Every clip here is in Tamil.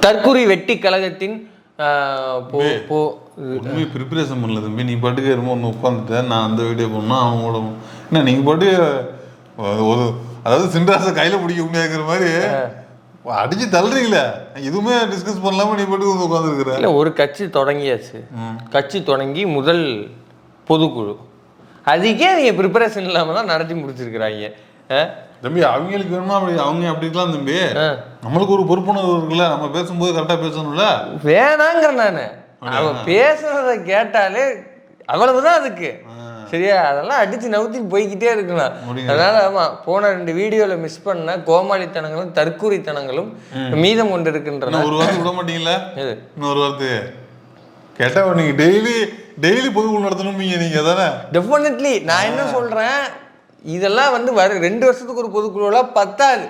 தற்குறி வெட்டி கழகத்தின் ப்ரிப்பரேஷன் பண்ணல தம்பி. நீ பாட்டுக்கு ஒன்று உட்காந்துட்டேன், நான் அந்த வீடியோ பண்ணா அவங்களோட என்ன நீங்கள் பாட்டு ஒரு அதாவது சின்ராசை கையில் பிடிக்க முடியாதுங்கிற மாதிரி அடிச்சு தள்ளுறீங்களே. எதுவுமே டிஸ்கஸ் பண்ணலாம நீ பாட்டுக்கு வந்து உட்காந்துருக்குற. இல்லை, ஒரு கட்சி தொடங்கியாச்சு. கட்சி தொடங்கி முதல் பொதுக்குழு, அதுக்கே நீங்கள் ப்ரிப்பரேஷன் இல்லாமல் தான் நடத்தி முடிச்சிருக்கிறாங்க. தம்பி அவங்களுக்கு வேணுமா அப்படி அவங்க அப்படி இருக்கலாம் தம்பி. நம்மளுக்கு ஒரு பொறுப்புணர்வு இருக்குல்ல, நம்ம பேசும்போது கரெக்டாக பேசணும்ல. வேணாங்கிற நான் அவன் பேசுறத கேட்டாலே அவ்வளவுதான் அதுக்கு. சரியா? அதெல்லாம் அடிச்சு நவுத்திட்டு போய்கிட்டே இருக்கலாம். அதனால ஆமா, போன 2 வீடியோல மிஸ் பண்ண கோமாளித்தனங்களும் தற்கூரித்தனங்களும் மீதம் கொண்டு இருக்கின்றன. ஒரு வாரத்துக்கு விட மாட்டீங்களா? இன்னொரு வாரத்துக்கு கேட்டா நீங்க டெய்லி பொதுக்குழு நடத்தணும் நீங்க தானே? டெஃபினெட்லி. நான் என்ன சொல்றேன், இதெல்லாம் வந்து 2 வருஷத்துக்கு ஒரு பொதுக்குழுலாம் பத்தாது.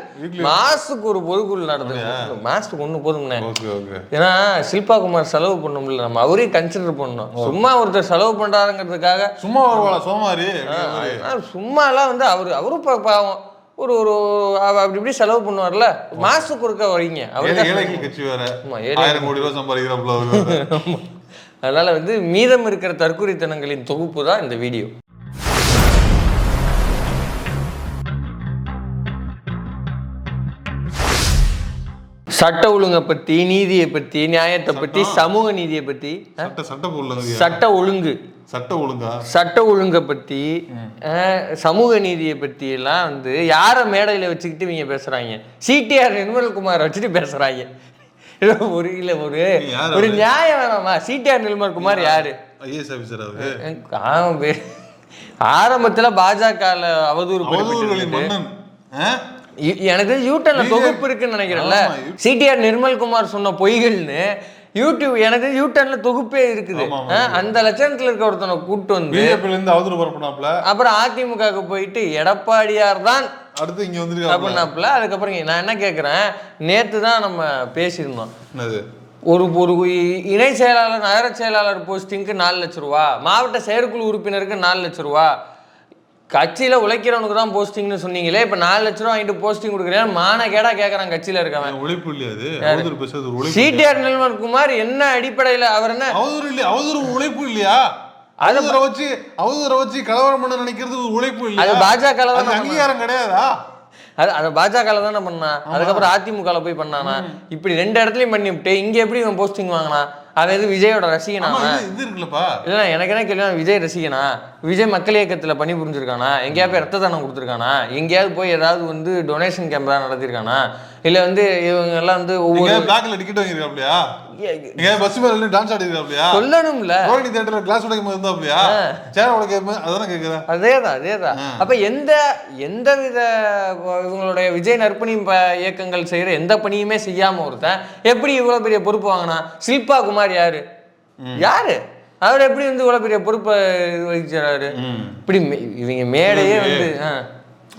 மாசத்துக்கு ஒரு பொதுக்குழு நடத்துங்க. மாசத்துக்கு 1 போதும்ண்ணே. ஏன்னா ஷில்பா குமார் செலவு பண்ணும்ல, நம்ம அவரையும் கன்சிடர் பண்ணணும். சும்மா ஒருத்தர் செலவு பண்றாருங்கிறதுக்காக சும்மா வருவாளா சோமாரி? சும்மா எல்லாம் வந்து அவரும் பாவம் ஒரு அப்படி இப்படி செலவு பண்ணுவார்ல. மாசத்துக்கு ஒருக்கா வரீங்க. அவருக்கு கட்சி வேற 1000 கோடி ரூபாய் சம்பாதிக்கிறாப்ல. அதனால வந்து மீதம் இருக்கிற தற்கொலைத்தனங்களின் தொகுப்பு தான் இந்த வீடியோ. சட்ட ஒழுங்கை பத்தி, நீதியை பத்தி, நியாயத்தை பத்தி, சமூக நீதியை பத்தி, சட்ட ஒழுங்கை பத்தி, சமூக நீதியை பத்தி எல்லாம் வந்து யார மேடையில வச்சுக்கிட்டு இவங்க பேசுறாங்க. சிடிஆர் நிர்மல்குமார் வச்சுட்டு பேசுறாங்க. ஒரு நியாயம் வேணாமா? சிடிஆர் நிர்மல்குமார் யாரு? ஆரம்பத்துல பாஜக அவதூறு எனக்கு யூடியூப்ல தொகுப்பு இருக்குன்னு நினைக்கிறேன்ல. சிடிஆர் நிர்மல்குமார் சொன்ன பொய்கள்னு யூடியூப் எனக்கு யூடியூப்ல தொகுப்பே இருக்குது. அந்த லட்சணத்துல இருக்க ஒருத்தனை கூட்டு வந்து அப்புறம் அதிமுக போயிட்டு எடப்பாடியார் தான் அடுத்து இங்க வந்து அப்படின்னாப்புல. அதுக்கப்புறம் நான் என்ன கேட்கிறேன், நேத்து தான் நம்ம பேசியிருந்தோம். ஒரு இணை செயலாளர், நகர செயலாளர் போஸ்டிங்க்கு 4 லட்சம் ரூபா, மாவட்ட செயற்குழு உறுப்பினருக்கு 4 லட்சம் ரூபா, கட்சியில உழைக்கிறவனுக்கு தான் போஸ்டிங்னு சொன்னீங்களே, இப்ப 4 லட்சம் ரூபா வாங்கிட்டு போஸ்டிங் கொடுக்குறேன் மான கேடா கேட்கறான் கட்சியில இருக்கவன். உழைப்பு இல்லையா? சிடிஆர் நிர்மல்குமார் என்ன அடிப்படையில அவர் என்ன அவதூறு உழைப்பு இல்லையா? அவதூற வச்சு கலவரம் பண்ண நினைக்கிறது உழைப்பு இல்லையா? அது பாஜக அங்கீகாரம் கிடையாதா? அது பாஜக தானே பண்ணா. அதுக்கப்புறம் அதிமுக போய் பண்ணானா? இப்படி 2 இடத்துலயும் பண்ணிவிட்டு இங்க எப்படி இவன் போஸ்டிங் வாங்கினா? அது எது விஜயோட ரசிகனா? இல்ல எனக்கு என்ன கேள்வி, விஜய் ரசிகனா? விஜய் மக்கள் இயக்கத்துல பணி புரிஞ்சிருக்கானா? எங்கேயாவது ரத்த தானம் கொடுத்துருக்கானா? எங்கேயாவது போய் ஏதாவது வந்து டொனேஷன் கேம்ப் நடத்திருக்கானா? இல்ல வந்து இவங்க எல்லாம் வந்து ஒவ்வொரு பிளாக்ல டிக்கெட் வாங்கிருக்காப்லையா? பஸ் மேல டான்ஸ் ஆடிருக்காப்லையா? சொல்லணும்ல. ரோஹிணி தியேட்டர்ல கிளாஸ் உடைக்கும் போது இருந்தாப்லையா? சேர் உடைக்கும் அதானே கேக்குறேன். அதேதான். அப்ப எந்த வித இவங்களுடைய விஜய் நற்பணி இயக்கங்கள் செய்யற எந்த பணியுமே செய்யாம ஒருத்தன் எப்படி இவ்வளவு பெரிய பொறுப்பு வாங்கினா? ஷில்பா குமார் யாரு? அவர் எப்படி வந்து இவ்வளவு பெரிய பொறுப்பை வகிச்சாரு? இப்படி இவங்க மேடையே வந்து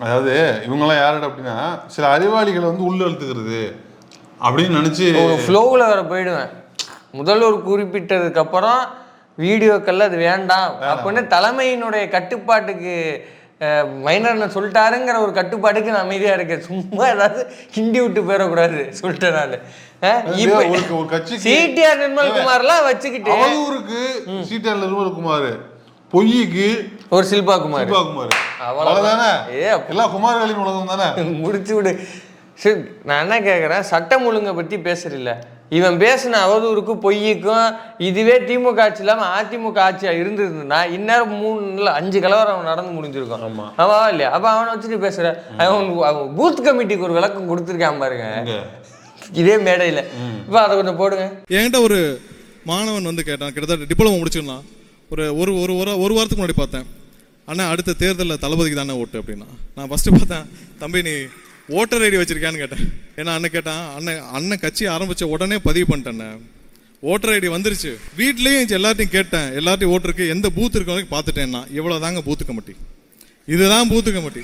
அதாவது இவங்கெல்லாம் யாரு அப்படின்னா சில அறிவாளிகளை வந்து உள்ள எழுத்துக்கிறது அப்படின்னு நினைச்சு ஒரு ஃப்ளோவில் வேற போயிடுவேன். முதல்வர் குறிப்பிட்டதுக்கு அப்புறம் வீடியோக்கள்ல அது வேண்டாம் அப்படின்னு தலைமையினுடைய கட்டுப்பாட்டுக்கு மைனர்னு சொல்லிட்டாருங்கிற ஒரு கட்டுப்பாட்டுக்கு நான் அமைதியா இருக்கேன். சும்மா ஏதாவது ஹிந்தி விட்டு போயிடக்கூடாது சொல்லிட்டேன் நான். சிடிஆர் நிர்மல்குமார்லாம் வச்சுக்கிட்டு அவதூறுக்கு சிடிஆர் நிர்மல்குமார், பொய்யுக்கு ஒரு ஷில்பா குமார். அவ்வளவுதானே? எல்லாம் குமார்களின் உலகம் தானே. முடிச்சு விடு. சரி, நான் என்ன கேட்குறேன், சட்டம் ஒழுங்கை பற்றி பேசுறில்ல. இவன் பேசின அவதூறுக்கு பொய்யுக்கும் இதுவே திமுக ஆட்சி இல்லாமல் அதிமுக ஆட்சியா இருந்திருந்தா இந்நேரம் 3-5 கலவரம் நடந்து முடிஞ்சிருக்கும். ஆமா இல்லையா? அப்ப அவனை வச்சுட்டு பேசுற. அவன் பூத் கமிட்டிக்கு ஒரு விளக்கம் கொடுத்துருக்கான் பாருங்க இதே மேடையில. இப்ப அதை கொஞ்சம் போடுங்க. என்கிட்ட ஒரு மாணவன் வந்து கேட்டான், கிட்டத்தட்ட டிப்ளமோ முடிச்சிருந்தான். ஒரு வாரத்துக்கு முன்னாடி பார்த்தேன், அண்ணா அடுத்த தேர்தலில் தளபதிக்கு தானே ஓட்டு அப்படின்னா. நான் ஃபர்ஸ்ட் பார்த்தேன், தம்பி நீ ஓட்டர் ஐடி வச்சிருக்கான்னு கேட்டேன். ஏன்னா அண்ணன் கேட்டான், அண்ணன் கட்சி ஆரம்பிச்ச உடனே பதிவு பண்ணிட்டேன், ஓட்டர் ஐடி வந்துருச்சு. வீட்லேயும் எல்லாத்தையும் கேட்டேன், எல்லாத்தையும் ஓட்டருக்கு எந்த பூத் இருக்க வரைக்கும் பார்த்துட்டேன்னா. இவ்வளோ தாங்க பூத்து கமிட்டி, இதுதான் பூத்து கமிட்டி.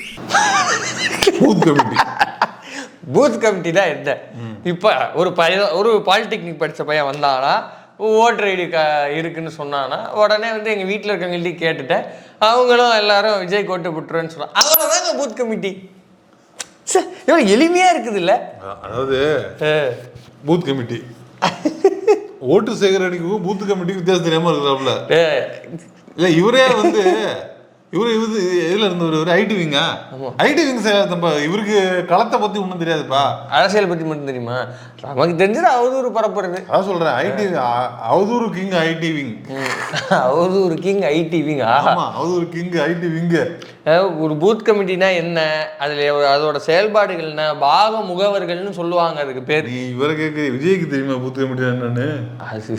பூத் கமிட்டி தான் என்ன? இப்போ ஒரு பாலிடெக்னிக் படித்த பையன் வந்தானா, ஓட்டர் ஐடி இருக்குன்னு சொன்னானா, உடனே வந்து எங்கள் வீட்டில் இருக்கவங்கள்ட்ட கேட்டுட்டேன், அவங்களும் எல்லாரும் விஜய் கோட்டை விட்டுருன்னு சொன்னாங்க. அவ்வளோதாங்க பூத் கமிட்டி. எவ்வளோ எளிமையாக இருக்குது இல்லை? அதாவது பூத் கமிட்டி ஓட்டு சேகரடிக்கும் பூத்து கமிட்டிக்கு வித்தியாசம் தெரியாம இருக்கிறாப்புல. டேய், இல்ல இவரே வந்து இவரு எதுல இருந்தவர்? ஐடி விங்கா? ஐடி விங் இவருக்கு களத்தை பத்தி ஒன்றும் தெரியாதுப்பா. அரசியல் பத்தி மட்டும் தெரியுமா? நமக்கு தெரிஞ்சது அவதூறு பரப்புறது. அதான் சொல்றேன், ஐடி அவதூறு கிங் ஐடி விங். அவதூறு கிங் ஐடி விங். ஆமா, அவதூறு கிங் ஐடி விங். ஒரு பூத் கமிட்டினா என்ன, அதுல அதோட செயல்பாடுகள் என்ன, பாக முகவர்கள்னு சொல்லுவாங்க அதுக்கு பேர். நீ இவரை கேட்க, விஜய்க்கு தெரியுமா பூத் கமிட்டி என்னன்னு? அது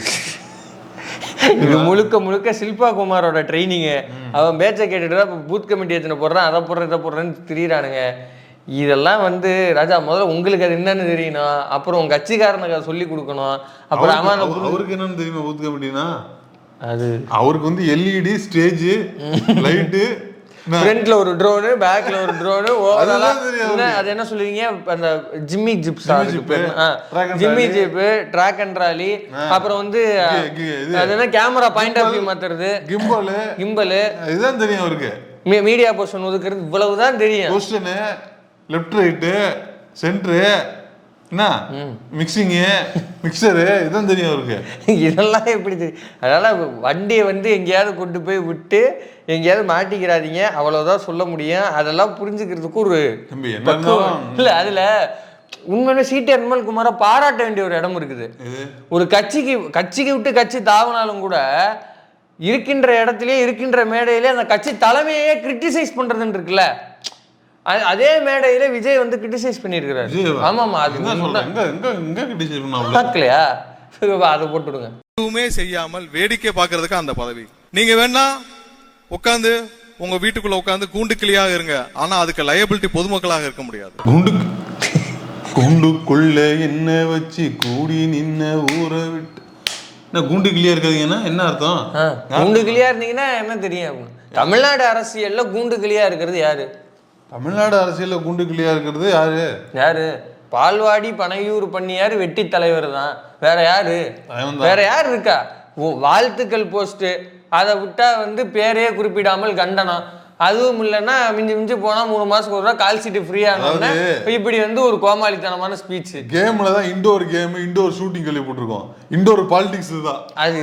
இது முழுக்க முழுக்க சில்பா குமாரோட ட்ரைனிங்கு. அவன் பேச்சை கேட்டுட்டு தான் இப்போ பூத் கமிட்டி எத்தனை போடுறான், அதை போடுறேன் இதை போடுறேன்னு திரியிறானுங்க. இதெல்லாம் வந்து ராஜா, முதல்ல உங்களுக்கு அது என்னன்னு தெரியணும், அப்புறம் உங்க கட்சிக்காரனுக்கு அதை சொல்லி கொடுக்கணும். அப்புறம் அவருக்கு என்னன்னு தெரியுமா பூத் கமிட்டினா? அது அவருக்கு வந்து எல்இடி ஸ்டேஜ் லைட்டு, ஃப்ரண்ட்ல ஒரு ட்ரோனு, பேக்ல ஒரு ட்ரோனு, ஓவராலா அது என்ன சொல்லுவீங்க, அந்த jimmy jibs, jimmy jib, track and trolley, அப்புறம் வந்து அது என்ன கேமரா பாயிண்ட் ஆஃப் வியூ மாத்துறது, கிம்பல், இதுதான் தெரியும் அவருக்கு. மீடியா பொசிஷன் ஒதுக்குறது, இவ்வளவுதான் தெரியும். பொசிஷனு, லெஃப்ட் ரைட்டு, சென்டரு, என்ன மிக்சிங்கு, மிக்சரு, இதுதான் தெரியும் அவருக்கு. இதெல்லாம் எப்படி தெரியும்? அதனால வண்டியை வந்து எங்கேயாவது கொண்டு போய் விட்டு எங்கேயாவது மாட்டிக்கிறாதீங்க, அவ்வளவுதான் சொல்ல முடியும். அதெல்லாம் புரிஞ்சுக்கிறதுக்கு ஒரு இல்ல, அதுல உண்மையிலே சிடி நிர்மல் குமாரை பாராட்ட வேண்டிய ஒரு இடம் இருக்குது. ஒரு கட்சிக்கு விட்டு கட்சி தாவினாலும் கூட இருக்கின்ற இடத்துலயே, இருக்கின்ற மேடையிலே அந்த கட்சி தலைமையே கிரிட்டிசைஸ் பண்றதுன்னு இருக்குல்ல, அதே மேடையில விஜய் வந்து கிரிட்டிசைஸ் பண்ணிருக்கிறாரு. ஆமாமா, அது பார்க்கலையா? அதை போட்டுடுங்க. எதுவுமே செய்யாமல் வேடிக்கை பார்க்கறதுக்கு அந்த பதவி. நீங்க வேணா உட்காந்து உங்க வீட்டுக்குள்ள உட்காந்து கூண்டுக்கிளியாக இருங்க, ஆனா அதுக்கு லயபிலிட்டி பொதுமக்களாக இருக்க முடியாது. கூண்டுக்குள்ள என்ன வச்சு கூடி நின்ன ஊரை விட்டு என்ன கூண்டுக்கிளியா இருக்காதீங்கன்னா என்ன அர்த்தம்? கூண்டுக்கிளியா இருந்தீங்கன்னா என்ன தெரியும்? தமிழ்நாடு அரசியல்ல கூண்டுக்கிளியா இருக்கிறது யாரு? தமிழ்நாடு அரசியல்ல கூண்டுக்கிளியா இருக்கிறது யாரு? பால்வாடி பனையூர் பண்ணியாரு வெட்டி தலைவர் தான். வேற யாரு இருக்கா? வாழ்த்துக்கள் போஸ்ட், அதை விட்டா வந்து பேரையே குறிப்பிடாமல் கண்டனம். அதுவும் இல்லைன்னா மிஞ்சி போனா 3 மாசத்துக்கு ஒரு கால் சீட்டு ஃப்ரீ ஆனோம்னா இப்படி வந்து ஒரு கோமாளித்தனமான ஸ்பீச். கேம்ல தான் இண்டோர் கேம், இண்டோர் ஷூட்டிங் கேள்விப்பட்டிருக்கோம். இண்டோர் பாலிடிக்ஸ் தான் அது.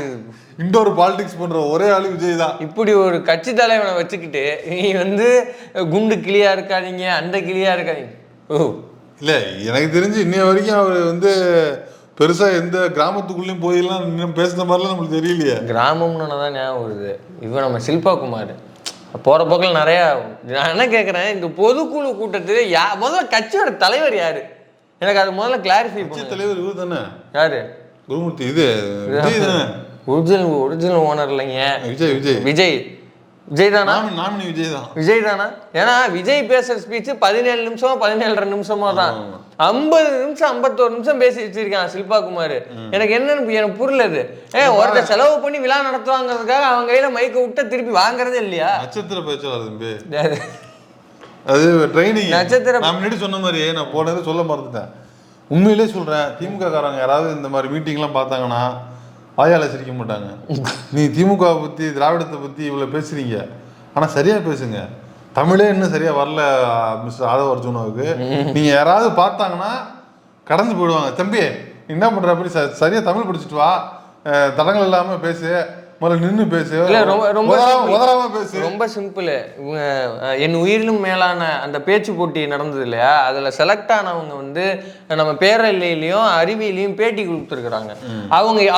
இண்டோர் பாலிடிக்ஸ் பண்ற ஒரே ஆளு விஜய் தான். இப்படி ஒரு கட்சி தலைவனை வச்சுக்கிட்டு நீ வந்து குண்டு கிளியா இருக்காதீங்க, அந்த கிளியா இருக்காதீங்க. இல்ல, எனக்கு தெரிஞ்சு இன்னைய வரைக்கும் அவர் வந்து பெருசா எந்த கிராமத்துக்குள்ளேயும் போயெல்லாம் பேசுன மாதிரிலாம் நம்மளுக்கு தெரியலையே. கிராமம்னு தான் ஞாபகம் வருது. இவன் நம்ம சில்பா குமார் போற போக்கில் நிறையா. நான் என்ன கேட்குறேன், இந்த பொதுக்குழு கூட்டத்தில் முதல்ல கட்சியோட தலைவர் யாரு? எனக்கு அது முதல்ல கிளாரிஃபை பண்ணு. தலைவர் இவர் தானே. யாரு? குருமூர்த்தி. இது விஜய் தானே ஒரிஜினல் ஓனர் இல்லைங்க. விஜய் தானா? நாமினி விஜய் தான். ஏன்னா விஜய் பேசுற ஸ்பீச் 17 நிமிஷமோ 17.5 நிமிஷமோ தான். 50 நிமிஷம் 51 நிமிஷம் பேசி வச்சிருக்கான் சில்பா குமார். எனக்கு என்னன்னு புரியலது. ஒருத்தர் செலவு பண்ணி விழா நடத்துவாங்கிறதுக்காக அவங்க கையில மைக்க விட்டு திருப்பி வாங்குறதே இல்லையா? நட்சத்திர பேச்சு அது ட்ரைனிங். நட்சத்திரம் நான் முன்னாடி சொன்ன மாதிரி நான் போனதை சொல்ல மறந்துட்டேன். உண்மையிலே சொல்றேன், திமுக காரங்க யாராவது இந்த மாதிரி மீட்டிங்லாம் பார்த்தாங்கன்னா வாயால சிரிக்க மாட்டாங்க. நீ திமுக பத்தி, திராவிடத்தை பத்தி இவ்வளவு பேசுறீங்க, ஆனா சரியா பேசுங்க. தமிழே இன்னும் சரியா வரல மிஸ்டர் ஆதவ அர்ஜுனாவுக்கு. நீங்க யாராவது பார்த்தாங்கன்னா கடந்து போயிடுவாங்க. தம்பி என்ன பண்ற, அப்படி சரியா தமிழ் படிச்சுட்டு வா, தடங்கள் இல்லாம பேசு, முதல்ல நின்று பேசு, ரொம்ப சிம்பிள். என் உயிரினும் மேலான அந்த பேச்சு போட்டி நடந்தது இல்லையா, அதுல செலக்ட் ஆனவங்க வந்து நம்ம பேரலையிலயும் அறிவியலையும் பேட்டி கொடுத்துருக்குறாங்க.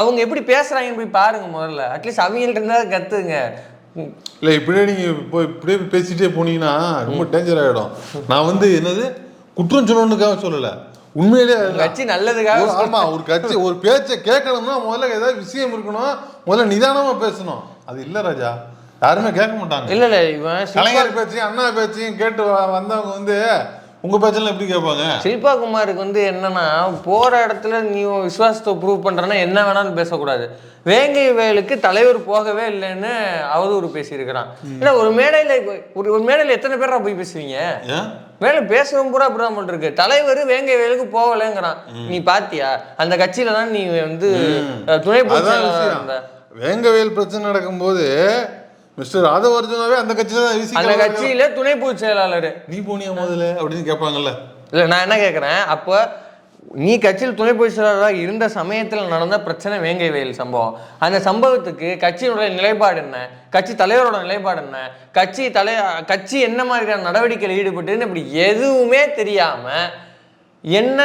அவங்க எப்படி பேசுறாங்கன்னு போய் பாருங்க முதல்ல. அட்லீஸ்ட் அவங்கள்ட்ட இருந்தா கத்துங்க. இல்லை, இப்படியே நீங்க இப்படியே பேசிட்டே போனீங்கன்னா ரொம்ப டேஞ்சர் ஆகிடும். நான் வந்து என்னது குற்றம் சொல்லணுக்காக சொல்லலை, உண்மையிலே கட்சி நல்லதுக்காக. ஆமா, ஒரு கட்சி ஒரு பேச்சை கேட்கணும்னா முதல்ல ஏதாவது விஷயம் இருக்கணும், முதல்ல நிதானமா பேசணும். அது இல்ல ராஜா, யாருமே கேட்க மாட்டாங்க. இல்ல இவன் கலைஞர் பேச்சையும் அண்ணா பேச்சையும் கேட்டு வந்தவங்க வந்து உங்க பேச்செல்லாம் எப்படி கேட்பாங்க? சில்பா குமாருக்கு வந்து என்னன்னா, போற இடத்துல நீ விசுவாசத்தை ப்ரூவ் பண்றன்னா என்ன வேணாலும் பேசக்கூடாது. வேங்கை வயலுக்கு தலைவர் போகவே இல்லைன்னு அவதூறு பேசியிருக்கிறான். ஏன்னா ஒரு மேடையில எத்தனை பேரா போய் பேசுவீங்க? மேல பேசுறவங்க பூரா அப்படிதான் பண்ணிட்டு இருக்கு. தலைவர் வேங்கை வயலுக்கு போகலைங்கிறான். நீ பாத்தியா? அந்த கட்சியில தான் நீ வந்து துணை பொதுச்செயலாளர். வேங்கை வயல் பிரச்சனை நடக்கும்போது மிஸ்டர் ஆதவ அர்ஜுனாவே அந்த கட்சியில துணை பொதுச் செயலாளர். நீ போனியா முதல்ல அப்படின்னு கேட்பாங்கல்ல. இல்ல நான் என்ன கேட்கறேன், அப்போ நீ கட்சியில் துணை பொதுச் செயலாளராக இருந்த சமயத்தில் நடந்த பிரச்சனை வேங்கை வயல் சம்பவம். அந்த சம்பவத்துக்கு கட்சியினுடைய நிலைப்பாடு என்ன, கட்சி தலைவரோட நிலைப்பாடு என்ன, கட்சி என்ன மாதிரியான நடவடிக்கையில் ஈடுபட்டுன்னு இப்படி எதுவுமே தெரியாம என்ன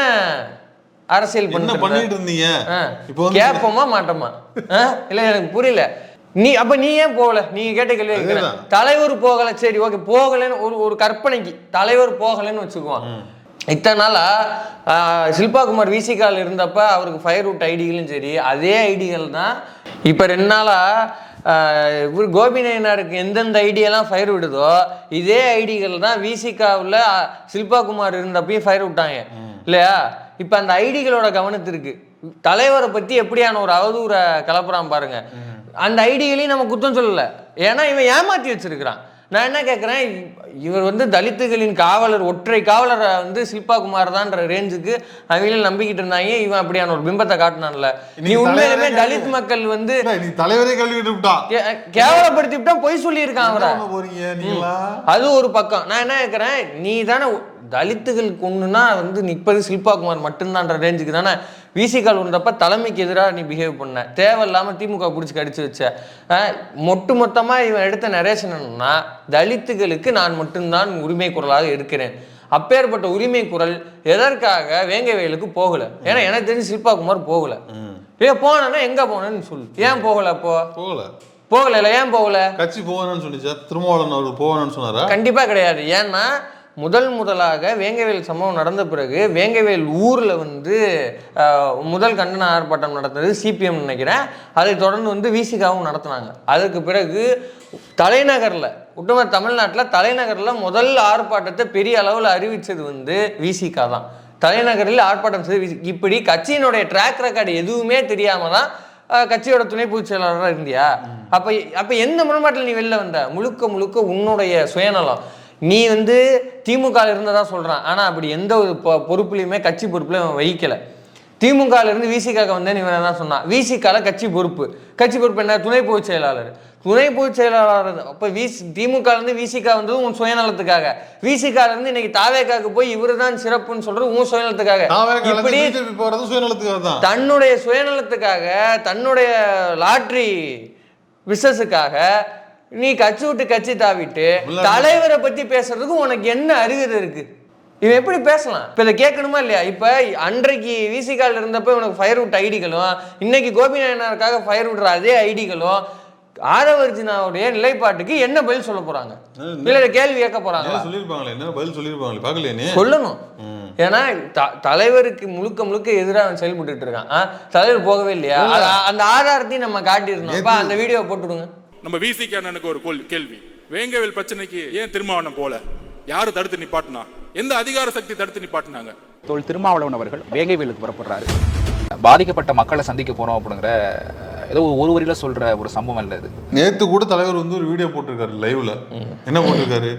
அரசியல் பண்ணிட்டு இருந்தீங்க? கேட்போமா மாட்டோமா? இல்ல எனக்கு புரியல. நீ ஏன் போகல? நீங்க கேட்ட கேள்வி தலைவர் போகல, சரி ஓகே போகலன்னு ஒரு கற்பனைக்கு தலைவர் போகலன்னு வச்சுக்குவோம். இத்தனை நாளா ஷில்பா குமார் விசிகால் இருந்தப்ப அவருக்கு ஃபயர் அவுட் ஐடிகளும் சரி அதே ஐடிகள் தான் இப்போ 2 நாளா இவர் கோபி நயனாருக்கு எந்தெந்த ஐடியெல்லாம் ஃபயர் விடுதோ இதே ஐடிகள் தான் விசிகாவில் ஷில்பா குமார் இருந்தப்பையும் ஃபயர் விட்டாங்க இல்லையா? இப்போ அந்த ஐடிகளோட கவனத்திற்கு தலைவரை பற்றி எப்படியான ஒரு அவதூறை கலப்புறான் பாருங்க. அந்த ஐடிகளையும் நம்ம குத்தம் சொல்லலை, ஏன்னா இவன் ஏமாற்றி வச்சிருக்கிறான். நான் என்ன கேட்குறேன், இவர் தலித்துகளின் காவலர், ஒற்றை காவலரை ஷில்பா குமார் தான்ற ரேஞ்சுக்கு அவங்களும் நம்பிக்கிட்டு இருந்தாங்க. இவன் அப்படியான ஒரு பிம்பத்தை காட்டினான்ல. நீ உண்மையிலுமே தலித் மக்கள் நீ தலைவரே கழுவிட்டு விட்டா கேவலப்படுத்தி விட்டா பொய் சொல்லியிருக்கான் அவரை. அது ஒரு பக்கம். நான் என்ன கேட்குறேன், நீ தானே தலித்துகளுக்கு ஒண்ணுன்னா நிற்பது ஷில்பா குமார் மட்டும்தான்ற ரேஞ்சுக்கு தானே விசிகால் வந்தப்ப தலைமைக்கு எதிராக நீ பிஹேவ் பண்ண, தேவையில்லாமல் திமுக பிடிச்சி கடிச்சு வச்ச. மொத்தமாக இவன் எடுத்த நரேஷன் என்னன்னா, தலித்துகளுக்கு நான் மட்டும்தான் உரிமை குரலாக இருக்கிறேன். அப்பேற்பட்ட உரிமை குரல் எதற்காக வேங்கை வயலுக்கு போகல? ஏன்னா எனக்கு தெரிஞ்சு ஷில்பா குமார் போகல. போனா எங்க போனேன்னு சொல்லு. ஏன் போகல? அப்போ போகல இல்ல, ஏன் போகல? கட்சி போகணும்னு சொல்லிச்சா? திருமாவளவன் அவருக்கு போகணும்னு சொன்னாரா? கண்டிப்பா கிடையாது. ஏன்னா முதலாக வேங்கைவேல் சம்பவம் நடந்த பிறகு வேங்கைவேல் ஊரில் முதல் கண்டன ஆர்ப்பாட்டம் நடந்தது சிபிஎம் நினைக்கிறேன். அதை தொடர்ந்து விசிகாவும் நடத்தினாங்க. அதுக்கு பிறகு தலைநகரில் ஒட்டுமொத்த தமிழ்நாட்டில் தலைநகரில் முதல் ஆர்ப்பாட்டத்தை பெரிய அளவில் அறிவித்தது விசிகா தான். தலைநகரில் ஆர்ப்பாட்டம் செய்து இப்படி கட்சியினுடைய ட்ராக் ரெக்கார்டு எதுவுமே தெரியாம தான் கட்சியோட துணை பொதுச் செயலாளராக இருந்தியா? அப்போ எந்த முரண்பாட்டில் நீ வெளில வந்த? முழுக்க உன்னுடைய சுயநலம். நீ திமுக இருந்ததா சொல்றான், ஆனா அப்படி எந்த ஒரு பொறுப்புலையுமே கட்சி பொறுப்புல வகிக்கல. திமுக இருந்து விசிகாக வந்தேன்னு இவன் தான் சொன்னான். விசிகால கட்சி பொறுப்பு என்ன? துணை பொதுச் செயலாளர். துணை பொதுச் செயலாளர். அப்ப திமுக இருந்து விசிகா வந்தது உன் சுயநலத்துக்காக. விசிகால இருந்து இன்னைக்கு தாவேக்காக்கு போய் இவரு தான் சிறப்புன்னு சொல்றது உன் சுயநலத்துக்காக. இப்படி தன்னுடைய சுயநலத்துக்காக, தன்னுடைய லாட்ரி பிசினஸுக்காக நீ கட்சி விட்டு கட்சி தாவிட்டு தலைவரை பத்தி பேசுறதுக்கு உனக்கு என்ன அருகதை இருக்கு? இவன் எப்படி பேசலாம்? இப்ப இதை கேட்கணுமா இல்லையா? இப்ப அன்றைக்கு விசிகால் இருந்தப்ப உனக்கு ஃபயர் விட்ட ஐடிகளும் இன்னைக்கு கோபி நாயனாருக்காக ஃபயர் விடுற அதே ஐடிகளும் ஆதவர்ஜினாவுடைய நிலைப்பாட்டுக்கு என்ன பதில் சொல்ல போறாங்க? இல்ல கேள்வி கேட்க போறாங்க? சொல்லணும். ஏன்னா தலைவருக்கு முழுக்க எதிராக செயல்பட்டு இருக்கான். தலைவர் போகவே இல்லையா? அந்த ஆதாரத்தையும் நம்ம காட்டியிருந்தோம். அந்த வீடியோ போட்டுடுங்க. நம்ம விசிகா அண்ணனுக்கு ஒரு கேள்வி, வேங்கவேல் பிரச்சனைக்கு ஏன் திருமாவளவன் போல? யாரு தடுத்து நிப்பாட்டினா? எந்த அதிகார சக்தி தடுத்து நிப்பாட்டினாங்க? திருமாவளவன் அவர்கள் வேங்கைவேலுக்கு புறப்படுறாரு. பாதிக்கப்பட்ட மக்களை சந்திக்க போறோம் அப்படிங்கிற ஏதோ ஒரு வரியில சொல்ற ஒரு சம்பவம் இல்லை இது. நேத்து கூட தலைவர் ஒரு வீடியோ போட்டிருக்காரு லைவ்ல. என்ன போட்டிருக்காரு?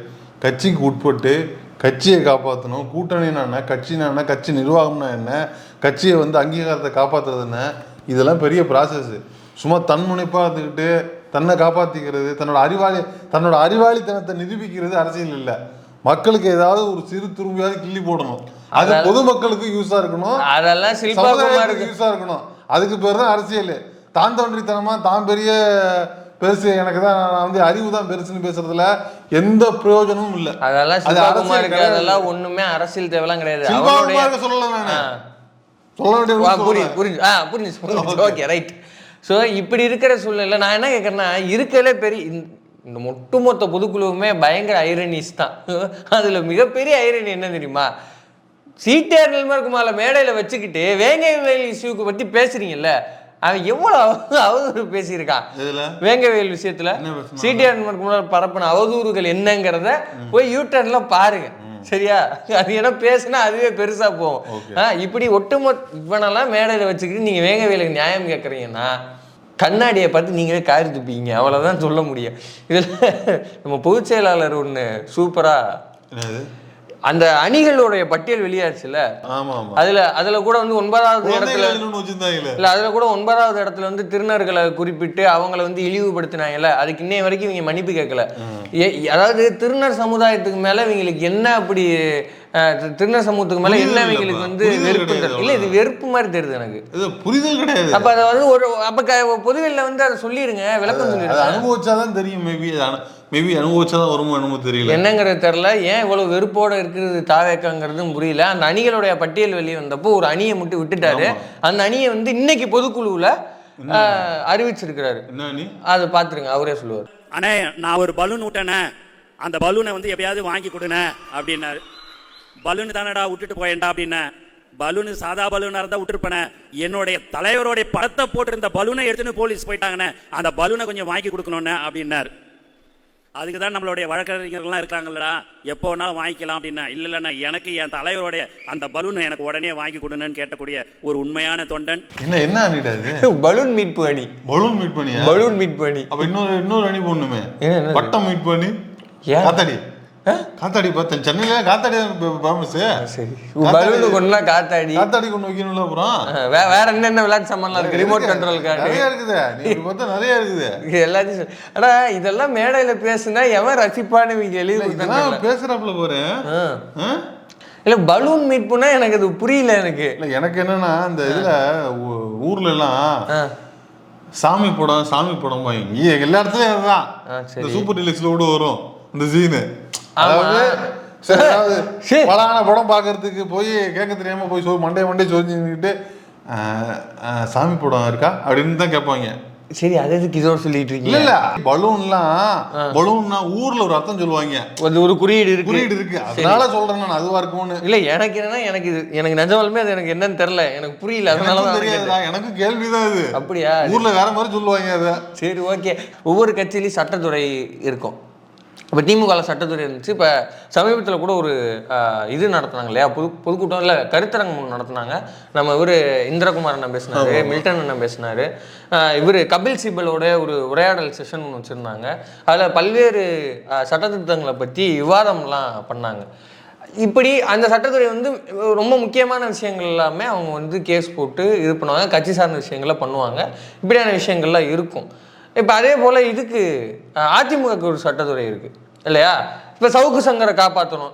கட்சிக்கு உட்பட்டு கட்சியை காப்பாற்றணும், கூட்டணினா என்ன, கட்சினா என்ன, கட்சி நிர்வாகம்னா என்ன, கட்சியை அங்கீகாரத்தை காப்பாற்றுறது என்ன, இதெல்லாம் பெரிய ப்ராசஸ். சும்மா தன்முனைப்பா இருந்துக்கிட்டு தன்னை காப்பாற்றிக்கிறது, தன்னோட அறிவாளித்தனத்தை நிரூபிக்கிறது அரசியல் இல்லை. மக்களுக்கு ஏதாவது ஒரு சிறு துரும்பியாவது கிள்ளி போடணும். அது பொதுமக்களுக்கு யூஸா இருக்கணும், அதெல்லாம் யூஸா இருக்கணும். அதுக்கு பேர் தான் அரசியல். தான் தோன்றித்தனமா தான் பெருசு, எனக்கு தான் நான் அறிவு தான் பெருசுன்னு பேசுறதுல எந்த பிரயோஜனமும் இல்லை. அதெல்லாம் ஒண்ணுமே அரசியல் தேவைலாம் கிடையாது. புரிஞ்சு. Okay right. ஸோ இப்படி இருக்கிற சூழ்நிலை நான் என்ன கேட்குறேன்னா, இருக்கலே பெரிய இந்த ஒட்டுமொத்த பொதுக்குழுவுமே பயங்கர ஐரனிஸ் தான். அதில் மிகப்பெரிய ஐரணி என்ன தெரியுமா? சீட்டார் நிர்மல்குமார மேடையில் வச்சுக்கிட்டு வேங்கைவேல் இஷ்யூக்கு பற்றி பேசுறீங்கல்ல, அவன் எவ்வளோ அவதூறு பேசியிருக்கான் வேங்கைவேல் விஷயத்தில். சீட்டார் நிர்மல்குமார் பரப்பின அவதூறுகள் என்னங்கிறத போய் யூடர்ன்ல பாருங்க, சரியா? அது என்ன பேசுனா அதுவே பெருசா போகும். இப்படி இவனெல்லாம் மேடையில் வச்சுக்கிட்டு நீங்க வேங்கவேலுக்கு நியாயம் கேட்குறீங்கன்னா கண்ணாடியை பார்த்து நீங்களே காரி துப்பீங்க, அவ்வளோதான் சொல்ல முடியும். இதில் நம்ம பொதுச் செயலாளர் ஒன்று சூப்பரா அந்த அணிகளுடைய பட்டியல் வெளியாச்சுல, அதுல கூட 9வது இடத்துல இல்ல, அதுல கூட 9வது இடத்துல திருநர்களை குறிப்பிட்டு அவங்கள இழிவுபடுத்தினாங்கல்ல, அதுக்கு இன்னைய வரைக்கும் இவங்க மன்னிப்பு கேட்கல. அதாவது திருநர் சமுதாயத்துக்கு மேல இவங்களுக்கு என்ன அப்படி திருநர் சமூகத்துக்கு மேல என்ன புரிதல் அவங்களுக்கு வந்து புரிதல் வெறுப்பு கிடையாது. இல்ல, இது வெறுப்பு மாதிரி தெரியுது எனக்கு. இது புரிதல் கிடையாது. அப்ப அதை வந்து ஒரு பொதுவெளியில வந்து அதை சொல்லிடுங்க, விளக்கம் அதை சொல்லிடுங்க. அனுபவிச்சாதான் தெரியும். மேபி அனுபவிச்சாதான் வருமோ என்னமோ தெரியல. என்னங்கிறது தெரியல. ஏன் இவ்வளவு வெறுப்போட இருக்கிறது தாவேக்காங்கிறதும் புரியல. அந்த அணிகளுடைய பட்டியல் வெளியே வந்தப்போ ஒரு அணியை மட்டும் விட்டுட்டாரு. அந்த அணியை வந்து இன்னைக்கு பொதுக்குழுவுல அறிவிச்சிருக்கிறாரு. என்ன அணி? அதை பாத்துருங்க, அவரே சொல்லுவார். அண்ணே, நான் ஒரு பலூன் விட்டேனே, அந்த பலூனை வந்து எப்பயாவது வாங்கி கொடுனே அப்படின்னாரு. பலூன் தானடா விட்டுட்டு போயேன்டா அப்படின்னா, பலூனு சாதா பலூனா இருந்தா விட்டுருப்பேனே, என்னுடைய தலைவருடைய படத்தை போட்டிருந்த பலூனை எடுத்துன்னு போலீஸ் போயிட்டாங்கண்ணே, அந்த பலூனை கொஞ்சம் வாங்கி கொடுக்கணும்னு அப்படின்னாரு. அதுக்கு தான் நம்மளுடைய வழக்கறிஞர்கள்லாம் இருக்காங்களா, எப்போ வேணாலும் வாங்கிக்கலாம் அப்படின்னா, இல்லைண்ணா எனக்கு என் தலைவருடைய அந்த பலூனை எனக்கு உடனே வாங்கி கொடுன்னு கேட்டக்கூடிய ஒரு உண்மையான தொண்டன். என்ன அணிடா இது? பலூன் மீட்பு அணி. பலூன் மீட் பண்ணியா? பலூன் மீட்பு அணி. அப்ப இன்னொரு அணி போடணுமே. பட்டம் மீட் பண்ணி காத்தாடி. காத்தாடி பார்த்தேன் சென்னையில. காத்தாடி ஃபேமஸ். சரி, பலூன் கொண்டா காத்தாடி கொண்டு வைக்கணும்ல. அப்புறம் வேற என்னென்ன விளையாட்டு சாமான்லாம் இருக்கு? ரிமோட் கண்ட்ரோல் கார்டு நிறைய இருக்குது. நீ பார்த்தா நிறைய இருக்குது. எல்லாத்தையும் ஆனா இதெல்லாம் மேடையில பேசுனா எவன் ரசிப்பான்னு இவங்க எழுதி கொடுத்தாங்க. பேசுறாப்புல போறேன். இல்ல, பலூன் மீட் பண்ணா எனக்கு அது புரியல. எனக்கு என்னன்னா, இந்த இதுல ஊர்ல எல்லாம் சாமி படம் வாங்கி எல்லா இடத்துலயும் அதுதான். இந்த சூப்பர் டீலக்ஸ்ல கூட வரும் இந்த சீனு. அதாவது பலான படம் பாக்குறதுக்கு போய் கேட்க தெரியாம போய் மண்டே சொல்லிட்டு சாமி படம் இருக்கா அப்படின்னு தான் கேட்பாங்க. சரி, அதுக்கு இதோட சொல்லிட்டு இருக்கீங்க. இல்ல பலூன்னா ஊர்ல ஒரு அர்த்தம் சொல்லுவாங்க, ஒரு குறியீடு இருக்கு. அதனால சொல்றேன் நான். அதுவா இருக்கும்னு இல்ல, எனக்கு என்னன்னா, எனக்கு நிஜமாலுமே அது எனக்கு என்னன்னு தெரியல, எனக்கு புரியல. அதனாலதான் தெரியாதுடா, எனக்கு கேள்விதான் இது. அப்படியா? ஊர்ல வேற மாதிரி சொல்லுவாங்க அதை. சரி, ஓகே. ஒவ்வொரு கட்சியிலையும் சட்டத்துறை இருக்கும். இப்போ திமுக சட்டத்துறை இருந்துச்சு. இப்போ சமீபத்தில் கூட ஒரு இது நடத்துனாங்க இல்லையா, பொதுக்கூட்டம் இல்லை, கருத்தரங்கம் நடத்துனாங்க. நம்ம இவர் இந்திரகுமார் அண்ணன் பேசினாரு, மில்டன் அண்ணன் பேசினாரு, இவர் கபில் சிபலோட ஒரு உரையாடல் செஷன் ஒன்று வச்சுருந்தாங்க. அதில் பல்வேறு சட்டத்திட்டங்களை பற்றி விவாதம்லாம் பண்ணாங்க. இப்படி அந்த சட்டத்துறை வந்து ரொம்ப முக்கியமான விஷயங்கள் எல்லாமே அவங்க வந்து கேஸ் போட்டு இது பண்ணுவாங்க, கட்சி சார்ந்த விஷயங்களை பண்ணுவாங்க. இப்படியான விஷயங்கள்லாம் இருக்கும். இப்போ அதே போல் இதுக்கு அதிமுகவுக்கு ஒரு சட்டத்துறை இருக்குது இல்லையா? இப்போ சவுக்கு சங்கரை காப்பாற்றணும்,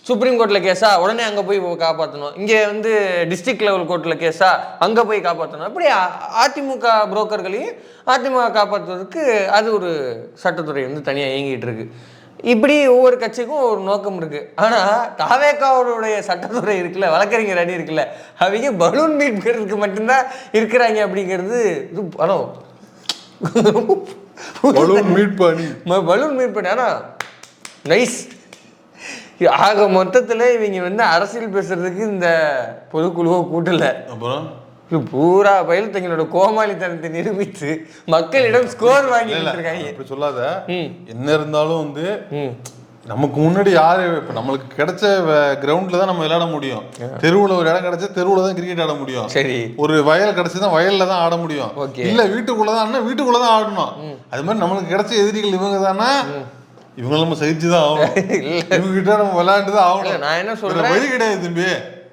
சுப்ரீம் கோர்ட்டில் கேஸா உடனே அங்கே போய் காப்பாற்றணும், இங்கே வந்து டிஸ்ட்ரிக்ட் லெவல் கோர்ட்டில் கேஸா அங்கே போய் காப்பாற்றணும். அப்படி அதிமுக புரோக்கர்களையும் அதிமுக காப்பாற்றுவதற்கு அது ஒரு சட்டத்துறை வந்து தனியாக இயங்கிட்டு இருக்கு. இப்படி ஒவ்வொரு கட்சிக்கும் ஒரு நோக்கம் இருக்குது. ஆனால் தாவேக்காவுடைய சட்டத்துறை இருக்குல்ல, வழக்கறிஞர் அணி இருக்குல்ல, அவங்க பலூன் மீட்கிறதுக்கு மட்டும்தான் இருக்கிறாங்க. அப்படிங்கிறது இது படம் பலூன் மீட் பண்ணி. ஆனா நைஸ். ஆக மொத்தத்துல இவங்க வந்து அரசியல் பேசுறதுக்கு இந்த பொதுக்குழுவை கூட்டல, அப்புறம் பூரா பயில் தங்களோட கோமாளித்தனத்தை நிரூபித்து மக்களிடம் ஸ்கோர் வாங்கிட்டு இருக்காங்க. இப்படி சொல்லாத. என்ன இருந்தாலும் வந்து நமக்கு முன்னாடி யாரு, இப்ப நம்மளுக்கு கிடைச்ச கிரவுண்ட்ல தான் நம்ம விளையாட முடியும். தெருவுல ஒரு இடம் கிடைச்சா தெருவுல தான் கிரிக்கெட் ஆட முடியும். சரி, ஒரு வயல் கிடைச்சதான் வயல்ல தான் ஆட முடியும். இல்ல வீட்டுக்குள்ளதான் வீட்டுக்குள்ளதான் ஆடணும். அது மாதிரி நம்மளுக்கு கிடைச்ச எதிரிகள் இவங்க தானே, இவங்க நம்ம சகிச்சுதான் ஆகணும். இவங்க கிட்ட நம்ம விளையாண்டுதான் ஆகணும். நான் என்ன சொல்றேன், வழி கிடையாது தம்பி.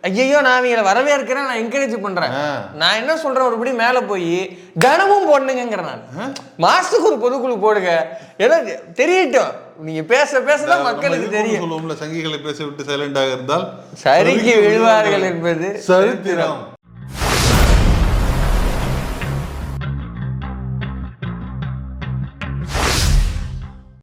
ஐயோ, நான் இவங்களை வரவேற்கிறேன், நான் என்கரேஜ் பண்றேன். நான் என்ன சொல்றேன், ஒருபடி மேல போய் தினமும் போடணுங்கிறேன். நான் மாசத்துக்கு ஒரு பொதுக்குழு போடுங்க, ஏதோ தெரியட்டும். நீங்க பேச பேசதான் மக்களுக்கு தெரியும். சொல்லுவோம்ல, சங்கிகளை பேச விட்டு சைலண்டாக இருந்தால் சரிக்கு விழுவார்கள் என்பது சரித்திரம்.